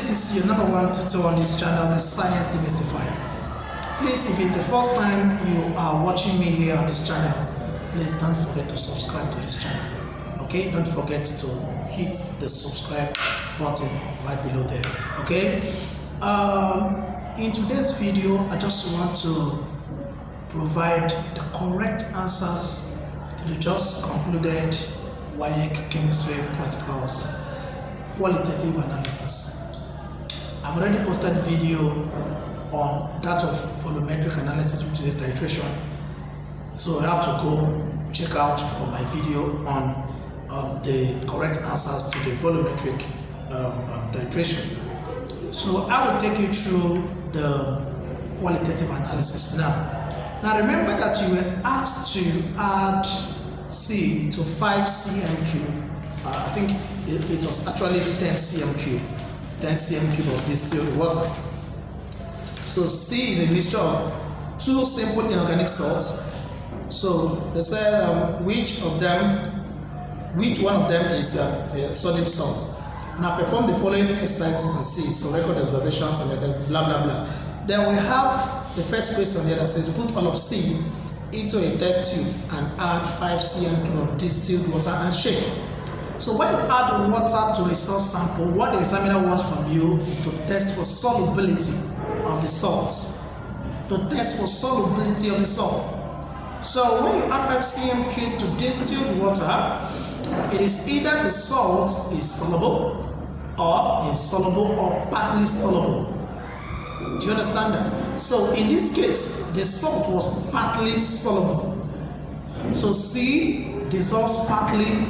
this is your number one tutor on this channel, the Science Demystifier. Please, if it's the first time you are watching me here on this channel, please don't forget to subscribe to this channel. Okay, don't forget to hit the subscribe button right below there. Okay, in today's video, I just want to provide the correct answers to the just concluded WASSCE chemistry practicals qualitative analysis. I've already posted a video on that of volumetric analysis, which is titration. So you have to go check out for my video on the correct answers to the volumetric titration. So I will take you through the qualitative analysis now. Now remember that you were asked to add C to 5 cm cube. I think it was actually 10 cm cube. 10 cm cube of distilled water. So C is a mixture of two simple inorganic salts. So they say which one of them is sodium salt. Now perform the following exercises on C. So record observations and then blah blah blah. Then we have the first question here that says put all of C into a test tube and add 5 cm cube of distilled water and shake. So when you add water to a salt sample, what the examiner wants from you is to test for solubility of the salt. To test for solubility of the salt. So when you add 5 cm cube to distilled water, it is either the salt is soluble or insoluble or partly soluble. Do you understand that? So in this case, the salt was partly soluble. So C dissolves partly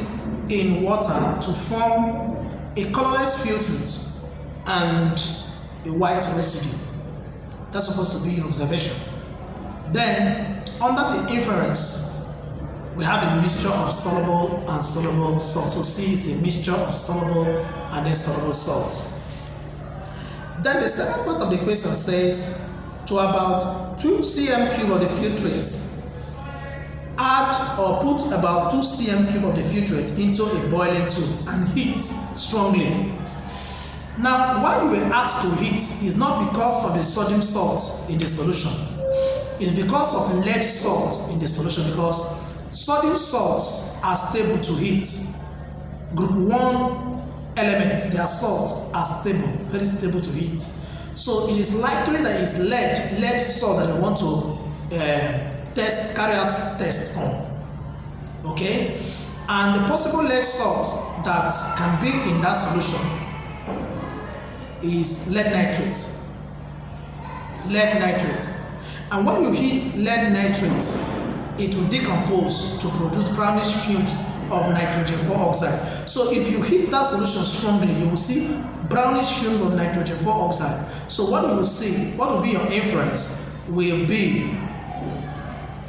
in water to form a colorless filtrate and a white residue. That's supposed to be your observation. Then, under the inference, we have a mixture of soluble and insoluble salt. So C is a mixture of soluble and insoluble salt. Then the second part of the question says to about 2 cm cube of the filtrate, add or put about 2 cm cube of the filtrate into a boiling tube and heat strongly. Now, why we were asked to heat is not because of the sodium salt in the solution. It's because of lead salt in the solution, because sodium salts are stable to heat. Group 1 elements, their salts are stable, very stable to heat. So it is likely that it's lead salt that I want to carry out test on. Okay? And the possible lead salt that can be in that solution is lead nitrate. Lead nitrate. And when you heat lead nitrate, it will decompose to produce brownish fumes of nitrogen 4 oxide. So if you heat that solution strongly, you will see brownish fumes of nitrogen 4 oxide. So what you will see, what will be your inference, will be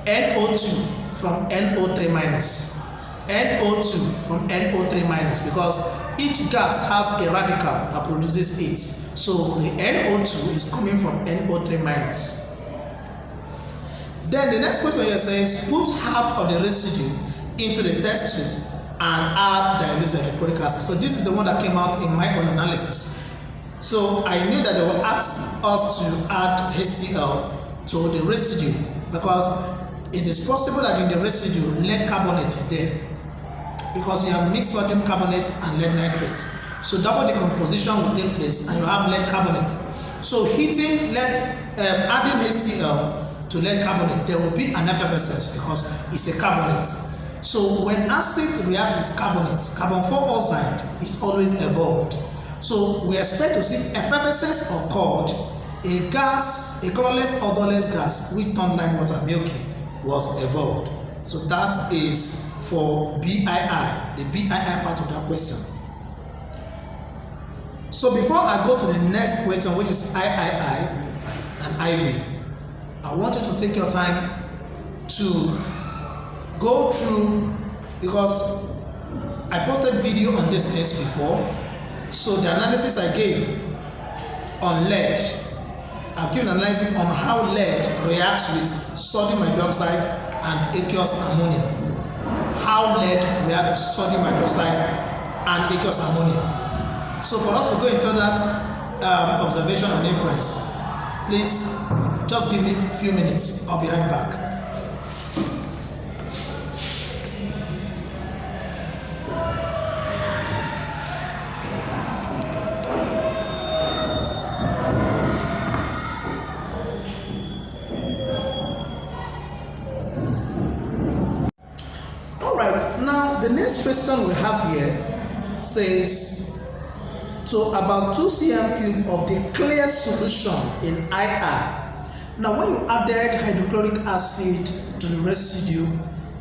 NO2 from NO3 minus. NO2 from NO3 minus, because each gas has a radical that produces it. So the NO2 is coming from NO3 minus. Then the next question here says put half of the residue into the test tube and add diluted hydrochloric acid. So this is the one that came out in my own analysis. So I knew that they will ask us to add HCl to the residue, because it is possible that in the residue lead carbonate is there, because you have mixed sodium carbonate and lead nitrate. So double decomposition will take place and you have lead carbonate. So heating lead, adding HCl to lead carbonate, there will be an effervescence because it's a carbonate. So when acids react with carbonate, carbon 4 oxide is always evolved. So we expect to see effervescence occurred. A gas, a colorless, odorless gas which turned lime water milky was evolved. So that is for BII, the BII part of that question. So before I go to the next question, which is III and IV, I want you to take your time to go through, because I posted video on these things before. So the analysis I gave on lead, I've given analysis on how lead reacts with sodium hydroxide and aqueous ammonia. How lead reacts with sodium hydroxide and aqueous ammonia. So for us to go into that, observation and inference. Please just give me a few minutes. I'll be right back. Now the next question we have here says, to about 2 cm cube of the clear solution in IR. Now when you added hydrochloric acid to the residue,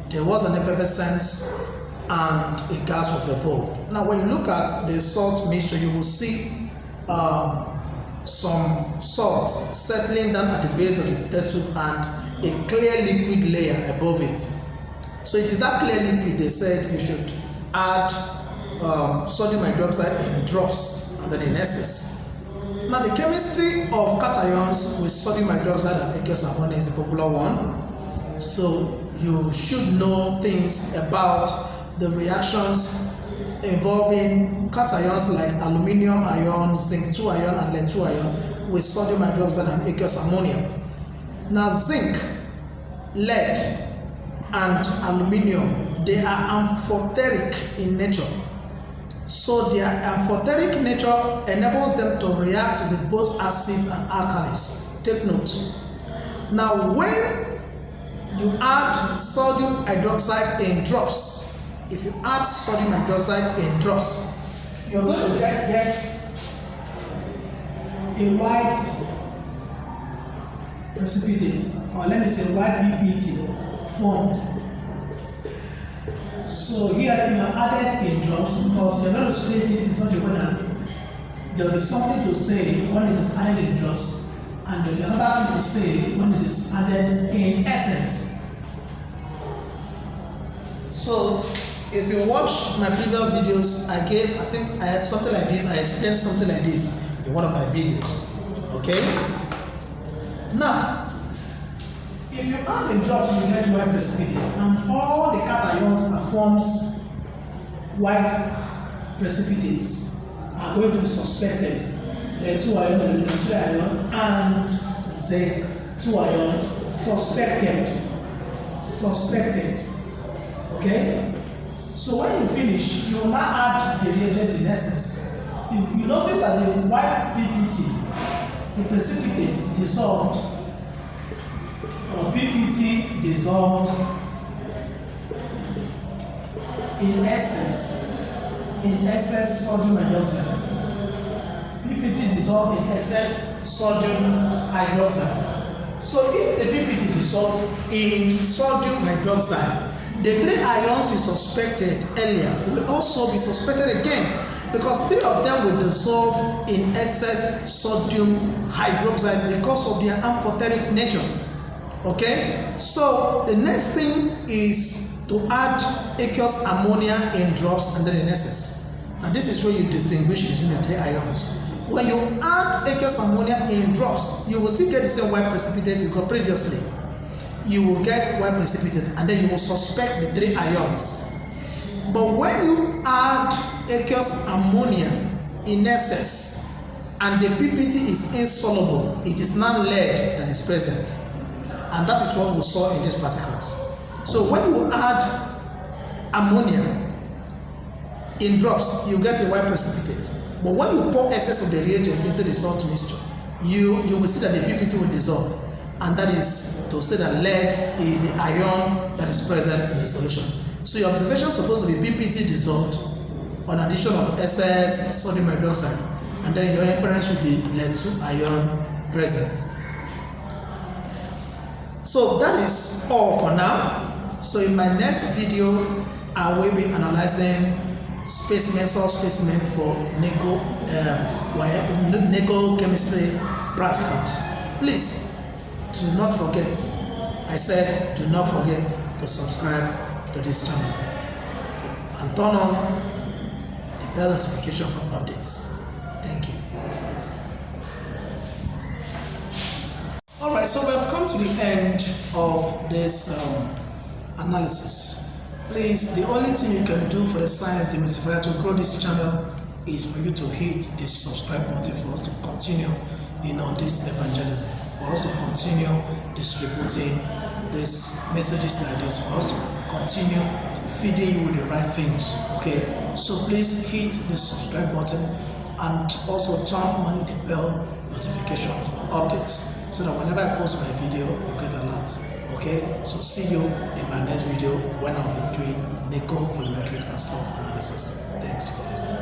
there was an effervescence and a gas was evolved. Now when you look at the salt mixture, you will see some salt settling down at the base of the test tube and a clear liquid layer above it. So it is that clear liquid they said you should add sodium hydroxide in drops and then in excess. Now the chemistry of cations with sodium hydroxide and aqueous ammonia is a popular one. So you should know things about the reactions involving cations like aluminium ion, zinc 2 ion and lead 2 ion with sodium hydroxide and aqueous ammonia. Now zinc, lead and aluminium, they are amphoteric in nature. So their amphoteric nature enables them to react with both acids and alkalis. Take note. Now when you add sodium hydroxide in drops, if you add sodium hydroxide in drops, you're going to get a white precipitate, or let me say white PPT formed. So here you have added in drops because you're going to split it in such a way that there will be something to say when it is added in drops, and there will be another thing to say when it is added in essence. So if you watch my previous videos, I think I had something like this. I explained something like this in one of my videos. Okay. Now, if you add in drops, you get white precipitates, and all the cations forms white precipitates are going to be suspected. Lead 2 ion, aluminium 3 ion, and zinc 2 ion suspected. Okay? So when you finish, you will now add the reagent in essence. You notice that the white PPT, the precipitate dissolved, or PPT dissolved in excess sodium hydroxide. PPT dissolved in excess sodium hydroxide. So if the PPT dissolved in sodium hydroxide, the 3 ions you suspected earlier will also be suspected again, because 3 of them will dissolve in excess sodium hydroxide because of their amphoteric nature. Okay, so the next thing is to add aqueous ammonia in drops and then in excess. And this is where you distinguish between the 3 ions. When you add aqueous ammonia in drops, you will still get the same white precipitate you got previously. You will get white precipitate and then you will suspect the 3 ions. But when you add aqueous ammonia in excess and the PPT is insoluble, it is now lead that is present. And that is what we saw in these particles. So when you add ammonia in drops, you get a white precipitate. But when you pour excess of the reagent into the salt mixture, you will see that the PPT will dissolve. And that is to say that lead is the ion that is present in the solution. So your observation is supposed to be PPT dissolved on addition of excess sodium hydroxide. And then your inference should be lead 2 ion present. So that is all for now. So in my next video, I will be analyzing salt specimen for nego chemistry practicals. Please do not forget, I said do not forget to subscribe to this channel and turn on the bell notification for updates. Thank you. Alright, so we have come to the end of this analysis. Please, the only thing you can do for the Science Demystifier to grow this channel is for you to hit the subscribe button for us to come continue, this evangelism, for us to continue distributing these messages like this, for us to continue feeding you with the right things. Okay, so please hit the subscribe button and also turn on the bell notification for updates, so that whenever I post my video, you get alert. Okay, so see you in my next video when I'll be doing nickel volumetric assault analysis. Thanks for listening.